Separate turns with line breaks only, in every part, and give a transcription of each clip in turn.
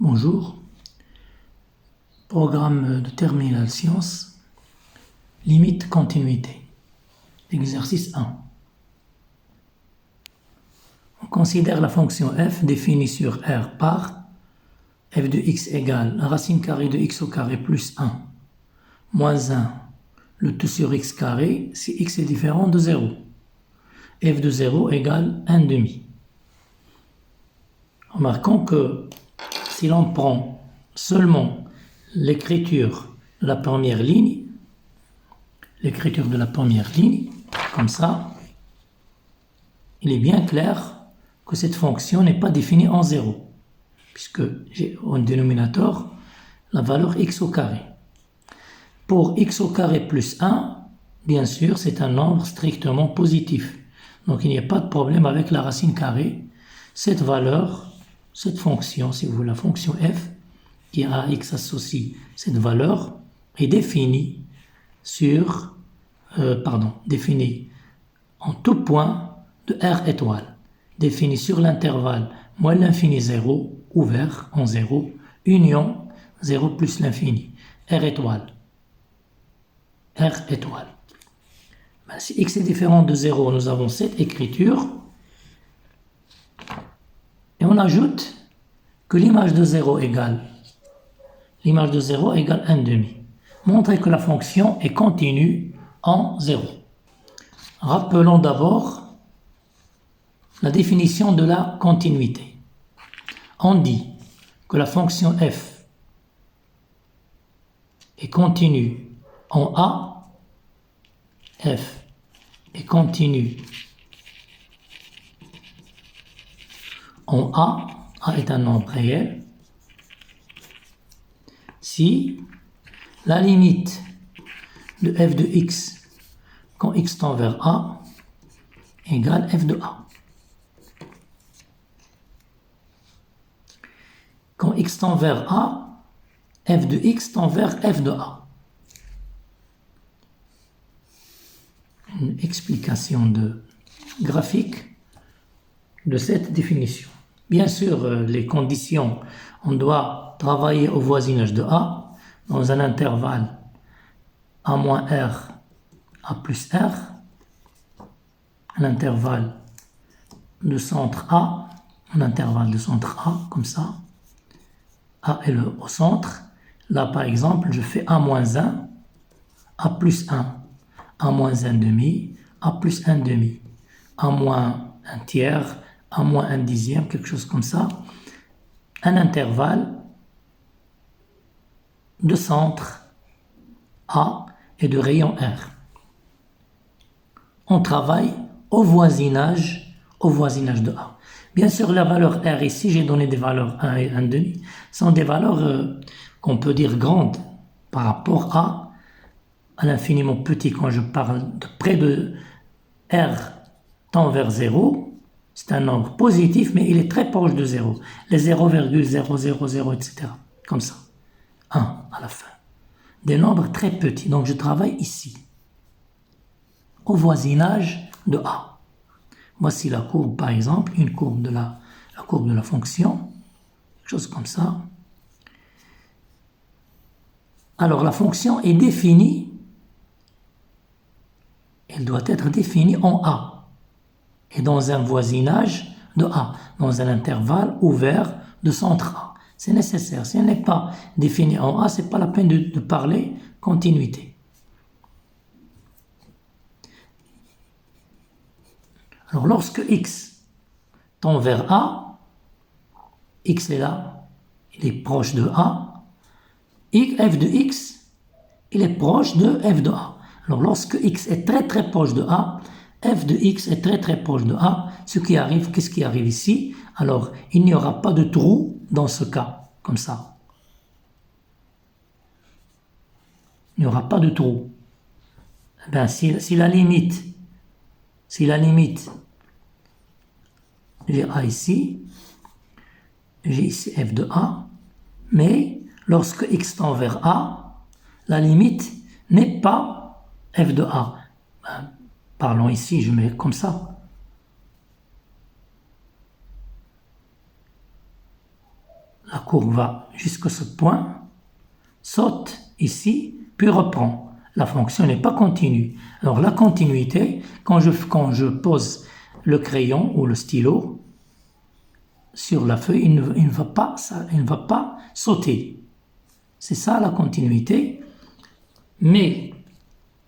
Bonjour, programme de terminale sciences, limite continuité, exercice 1. On considère la fonction f définie sur R par f de x égale la racine carrée de x au carré plus 1 moins 1 le tout sur x carré si x est différent de 0. F de 0 égale 1 demi. Remarquons que si l'on prend seulement l'écriture de la première ligne, comme ça, il est bien clair que cette fonction n'est pas définie en 0, puisque j'ai au dénominateur la valeur x au carré. Pour x au carré plus 1, bien sûr, c'est un nombre strictement positif. Donc il n'y a pas de problème avec la racine carrée. Cette valeur, cette fonction, si vous voulez, la fonction f, qui a x associe cette valeur, est définie définie en tout point de R étoile, définie sur l'intervalle moins l'infini 0, ouvert en 0, union 0 plus l'infini, R étoile. Si x est différent de 0, nous avons cette écriture, et on ajoute que l'image de 0 égale 1 demi. Montrer que la fonction est continue en 0. Rappelons d'abord la définition de la continuité. On dit que la fonction f est continue en A, f est continue en A est un nombre réel, si la limite de f de x quand x tend vers A égale f de A. Quand x tend vers A, f de x tend vers f de A. Une explication graphique de cette définition. Bien sûr, les conditions, on doit travailler au voisinage de A dans un intervalle A moins R, A plus R, un intervalle de centre A, comme ça. A est au centre. Là, par exemple, je fais A moins 1, A plus 1, A moins 1 demi, A plus 1 demi, A moins 1 tiers, A moins 1 dixième, quelque chose comme ça. Un intervalle de centre A et de rayon R. On travaille au voisinage de A. Bien sûr, la valeur R ici, j'ai donné des valeurs 1 et 1 demi, sont des valeurs qu'on peut dire grandes par rapport à l'infiniment petit. Quand je parle de près de R tend vers 0, c'est un nombre positif, mais il est très proche de 0. Les 0,000, etc. Comme ça. 1 à la fin. Des nombres très petits. Donc je travaille ici, au voisinage de A. Voici la courbe, par exemple, une courbe de la courbe de la fonction, quelque chose comme ça. Alors la fonction est définie, elle doit être définie en A, et dans un voisinage de A, dans un intervalle ouvert de centre A. C'est nécessaire. Si elle n'est pas définie en A, ce n'est pas la peine de parler continuité. Alors lorsque x tend vers A, x est là, il est proche de A, f de x, il est proche de f de A. Alors lorsque x est très très proche de A, f de x est très très proche de A, qu'est-ce qui arrive ici? Alors il n'y aura pas de trou dans ce cas, comme ça. Il n'y aura pas de trou. Ben, si la limite, j'ai A ici, j'ai ici f de A, mais lorsque x tend vers A, la limite n'est pas f de A. Ben, parlons ici, je mets comme ça. La courbe va jusqu'à ce point, saute ici, puis reprend. La fonction n'est pas continue. Alors la continuité, quand je pose le crayon ou le stylo sur la feuille, il ne va pas sauter. C'est ça la continuité. Mais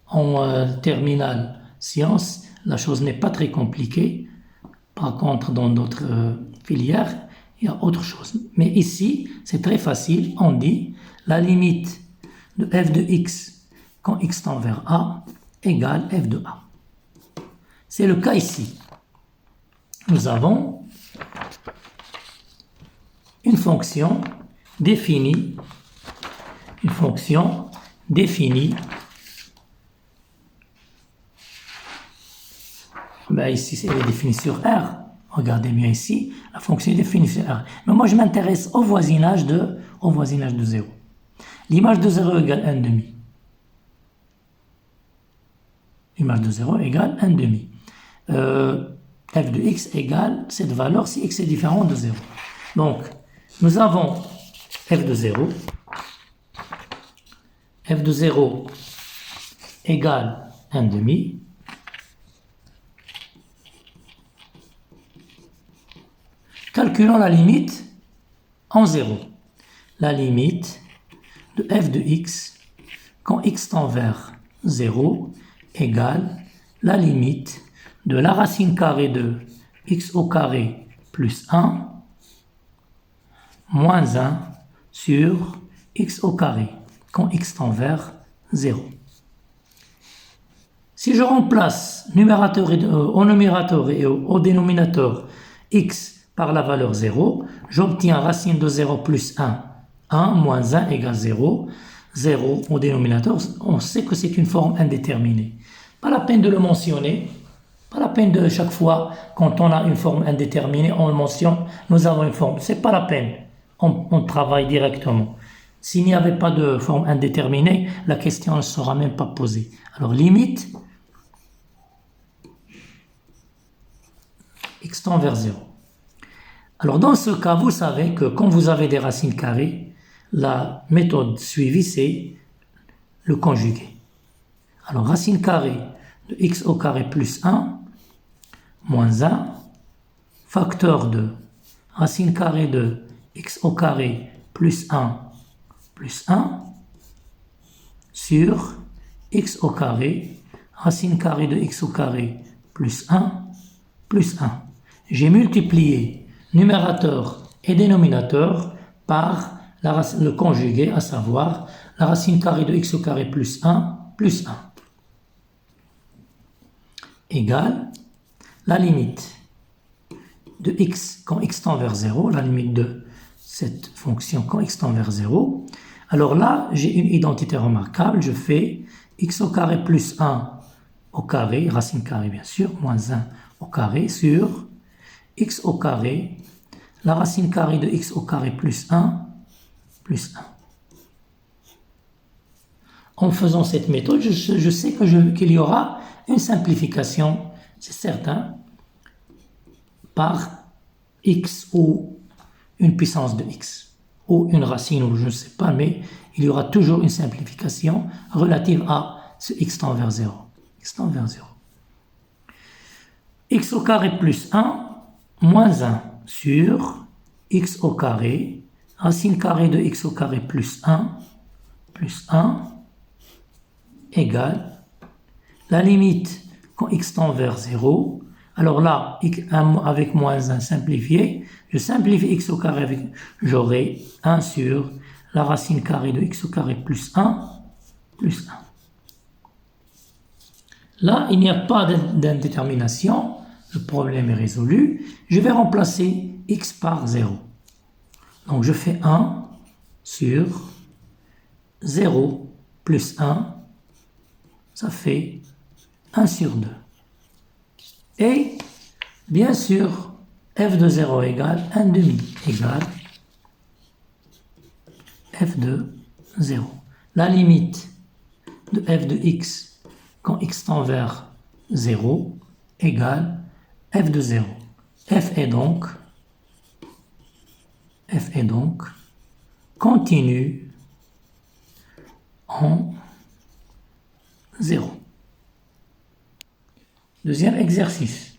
en terminale sciences, la chose n'est pas très compliquée. Par contre, dans d'autres filières, il y a autre chose. Mais ici, c'est très facile. On dit la limite de f de x quand x tend vers a égale f de a. C'est le cas ici. Nous avons une fonction définie, ici elle est définie sur R. Regardez bien ici, la fonction est définie sur R. Mais moi je m'intéresse au voisinage de 0. L'image de 0 égale 1 demi. L'image de 0 égale 1 demi. F de x égale cette valeur si x est différent de 0. Donc, nous avons f de 0. F de 0 égale 1 demi. Calculons la limite en 0. La limite de f de x quand x tend vers 0 égale la limite de la racine carrée de x au carré plus 1 moins 1 sur x au carré quand x tend vers 0. Si je remplace au numérateur et au dénominateur x par la valeur 0, j'obtiens racine de 0 plus 1. 1 moins 1 égale 0. 0 au dénominateur, on sait que c'est une forme indéterminée. Pas la peine de le mentionner. Pas la peine de chaque fois, quand on a une forme indéterminée, on le mentionne, nous avons une forme. C'est pas la peine. On travaille directement. S'il n'y avait pas de forme indéterminée, la question ne sera même pas posée. Alors, limite, x tend vers 0. Alors, dans ce cas, vous savez que quand vous avez des racines carrées, la méthode suivie, c'est le conjugué. Alors, racine carrée de x au carré plus 1, moins 1, facteur de racine carrée de x au carré plus 1, sur x au carré, racine carrée de x au carré plus 1, plus 1. J'ai multiplié numérateur et dénominateur par le conjugué, à savoir la racine carrée de x au carré plus 1, égale la limite de x quand x tend vers 0, la limite de cette fonction quand x tend vers 0. Alors là, j'ai une identité remarquable, je fais x au carré plus 1 au carré, racine carrée bien sûr, moins 1 au carré sur x au carré, la racine carrée de x au carré plus 1, En faisant cette méthode, je sais qu'il y aura une simplification, c'est certain, par x ou une puissance de x, ou une racine, ou je ne sais pas, mais il y aura toujours une simplification relative à ce x tend vers 0. X au carré plus 1, moins 1 sur x au carré, racine carrée de x au carré plus 1, égale la limite quand x tend vers 0. Alors là, avec moins 1 simplifié, je simplifie x au carré, j'aurai 1 sur la racine carrée de x au carré plus 1. Là, il n'y a pas d'indétermination, le problème est résolu. Je vais remplacer x par 0. Donc je fais 1 sur 0 plus 1, ça fait 1 sur 2. Et bien sûr, f de 0 égale 1 demi égale f de 0. La limite de f de x quand x tend vers 0 égale f de 0. F est donc continue en 0. Deuxième exercice.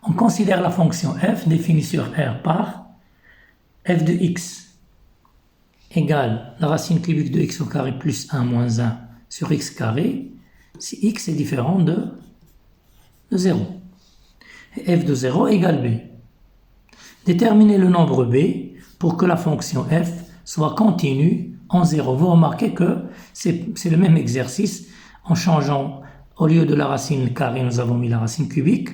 On considère la fonction f définie sur R par f de x égale la racine cubique de x au carré plus 1 moins 1 sur x carré si x est différent de 0. Et f de 0 égale b. Déterminer le nombre b pour que la fonction f soit continue en 0. Vous remarquez que c'est le même exercice en changeant, au lieu de la racine carrée, nous avons mis la racine cubique.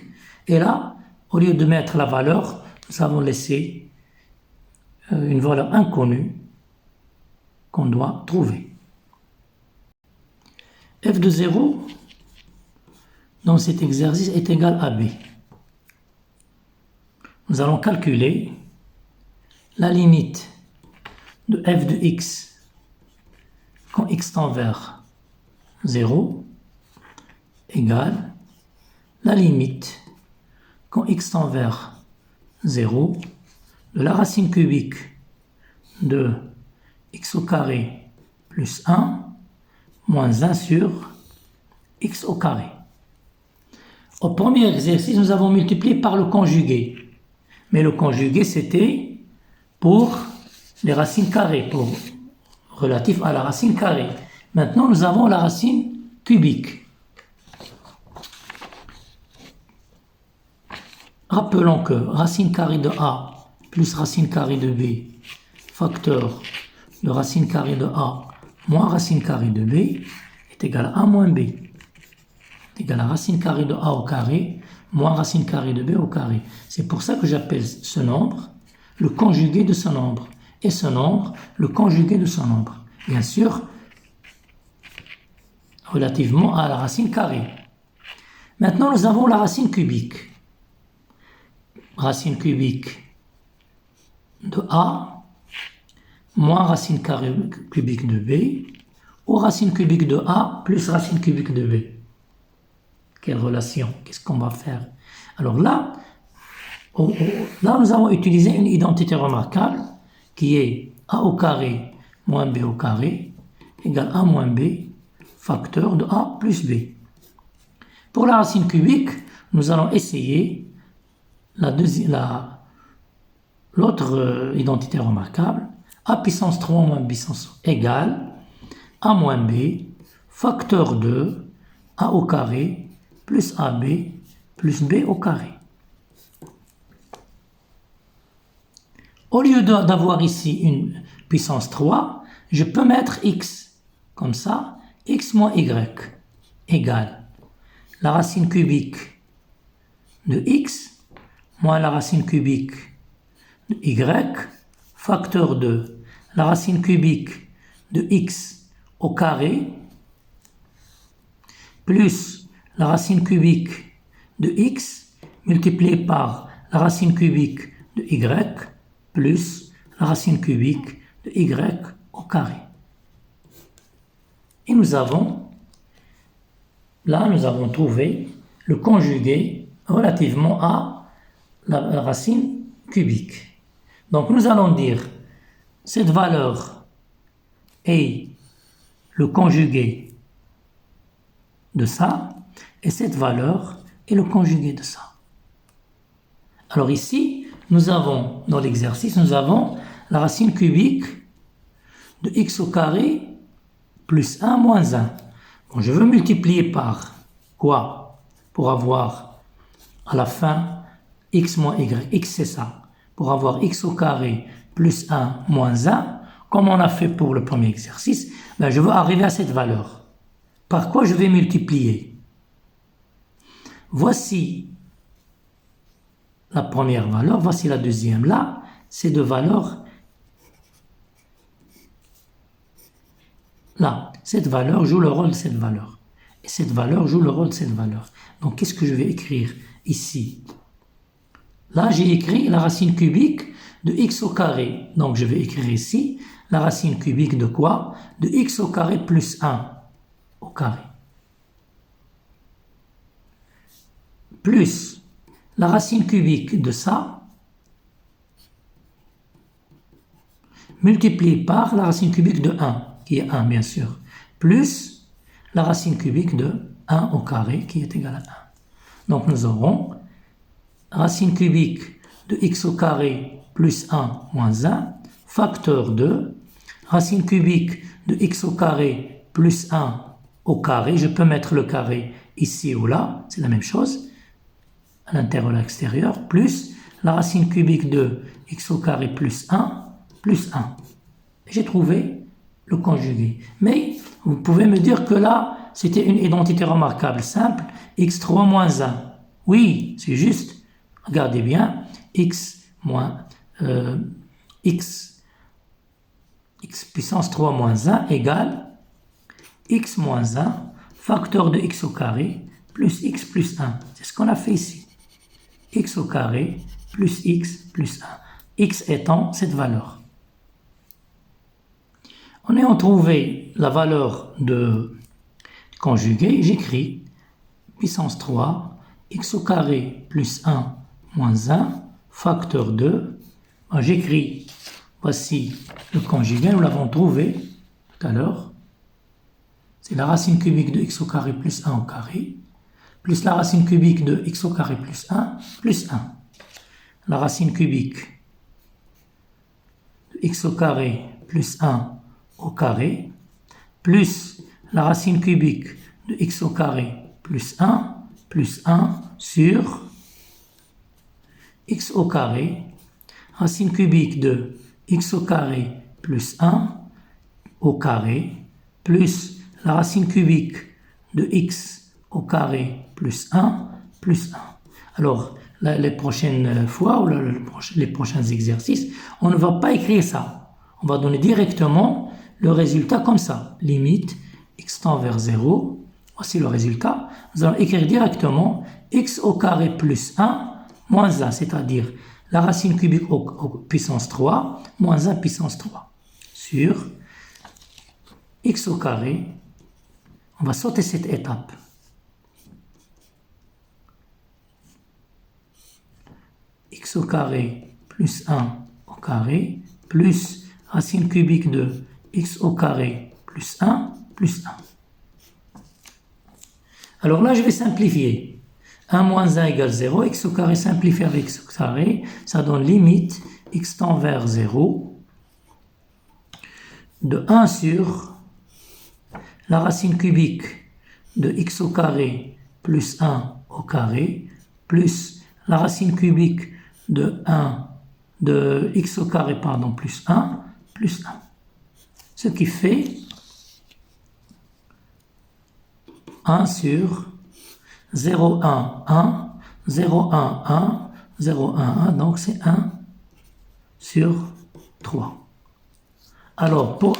Et là, au lieu de mettre la valeur, nous avons laissé une valeur inconnue qu'on doit trouver. f de 0 dans cet exercice est égal à b. Nous allons calculer la limite de f de x quand x tend vers 0 égale la limite quand x tend vers 0 de la racine cubique de x au carré plus 1 moins 1 sur x au carré. Au premier exercice, nous avons multiplié par le conjugué. Mais le conjugué, c'était pour les racines carrées, relatif à la racine carrée. Maintenant, nous avons la racine cubique. Rappelons que racine carrée de a plus racine carrée de b, facteur de racine carrée de a moins racine carrée de b, est égal à a moins b. Est égal à racine carrée de a au carré moins racine carrée de b au carré. C'est pour ça que j'appelle ce nombre le conjugué de ce nombre. Et ce nombre, le conjugué de ce nombre. Bien sûr, relativement à la racine carrée. Maintenant, nous avons la racine cubique. Racine cubique de a moins racine carrée cubique de b ou racine cubique de a plus racine cubique de b. Quelle relation? Qu'est-ce qu'on va faire? Alors là, nous avons utilisé une identité remarquable qui est a au carré moins b au carré égale a moins b facteur de a plus b. Pour la racine cubique, nous allons essayer l'autre identité remarquable, a puissance 3 moins b puissance égale a moins b facteur de a au carré plus ab plus b au carré. Au lieu d'avoir ici une puissance 3, je peux mettre x, comme ça, x moins y égale la racine cubique de x moins la racine cubique de y facteur de la racine cubique de x au carré plus la racine cubique de x multiplié par la racine cubique de y plus la racine cubique de y au carré. Et nous avons trouvé le conjugué relativement à la racine cubique. Donc nous allons dire cette valeur est le conjugué de ça et cette valeur est le conjugué de ça. Alors ici, dans l'exercice, nous avons la racine cubique de x au carré plus 1 moins 1. Bon, je veux multiplier par quoi pour avoir à la fin x moins y. X c'est ça. Pour avoir x au carré plus 1 moins 1, comme on a fait pour le premier exercice, je veux arriver à cette valeur. Par quoi je vais multiplier? Voici la première valeur, voici la deuxième. Là, ces deux valeurs, là, cette valeur joue le rôle de cette valeur. Et cette valeur joue le rôle de cette valeur. Donc, qu'est-ce que je vais écrire ici? Là, j'ai écrit la racine cubique de x au carré. Donc, je vais écrire ici la racine cubique de quoi? De x au carré plus 1 au carré. Plus la racine cubique de ça multiplié par la racine cubique de 1, qui est 1 bien sûr, plus la racine cubique de 1 au carré, qui est égal à 1. Donc nous aurons racine cubique de x au carré plus 1 moins 1, facteur de racine cubique de x au carré plus 1 au carré. Je peux mettre le carré ici ou là, c'est la même chose, à l'intérieur ou à l'extérieur, plus la racine cubique de x au carré plus 1, plus 1. J'ai trouvé le conjugué. Mais vous pouvez me dire que là, c'était une identité remarquable, simple, x3 moins 1. Oui, c'est juste. Regardez bien, x puissance 3 moins 1 égale x moins 1, facteur de x au carré, plus x plus 1. C'est ce qu'on a fait ici. X au carré plus x plus 1. X étant cette valeur. En ayant trouvé la valeur de conjugué, j'écris puissance 3, x au carré plus 1 moins 1, facteur 2. J'écris, voici le conjugué, nous l'avons trouvé tout à l'heure. C'est la racine cubique de x au carré plus 1 au carré, plus la racine cubique de x au carré plus 1, plus 1. La racine cubique de x au carré plus 1 au carré, plus la racine cubique de x au carré plus 1 sur x au carré, racine cubique de x au carré plus 1 au carré, plus la racine cubique de x au carré plus 1. Alors, les prochaines fois ou les prochains exercices, on ne va pas écrire ça. On va donner directement le résultat comme ça. Limite, x tend vers 0. Voici le résultat. Nous allons écrire directement x au carré plus 1 moins 1, c'est-à-dire la racine cubique au puissance 3 moins 1 puissance 3 sur x au carré. On va sauter cette étape. X au carré plus 1 au carré plus racine cubique de x au carré plus 1 plus 1. Alors là, je vais simplifier. 1 moins 1 égale 0. X au carré simplifié avec x au carré, ça donne limite x tend vers 0 de 1 sur la racine cubique de x au carré plus 1 au carré plus la racine cubique de x au carré plus 1 plus 1. Ce qui fait 1 sur 0, 1, 1, 0, 1, 1, 0, 1, 1, donc c'est 1 sur 3. Alors, pour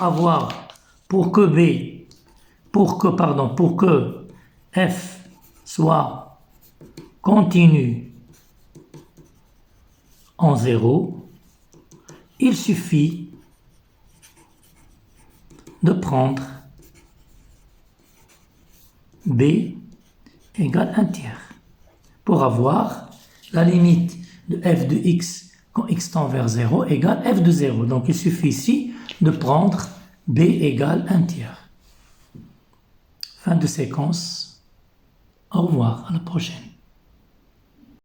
que f soit continu en 0, il suffit de prendre b égale 1 tiers pour avoir la limite de f de x quand x tend vers 0 égale f de 0. Donc il suffit ici de prendre b égale 1 tiers. Fin de séquence. Au revoir, à la prochaine.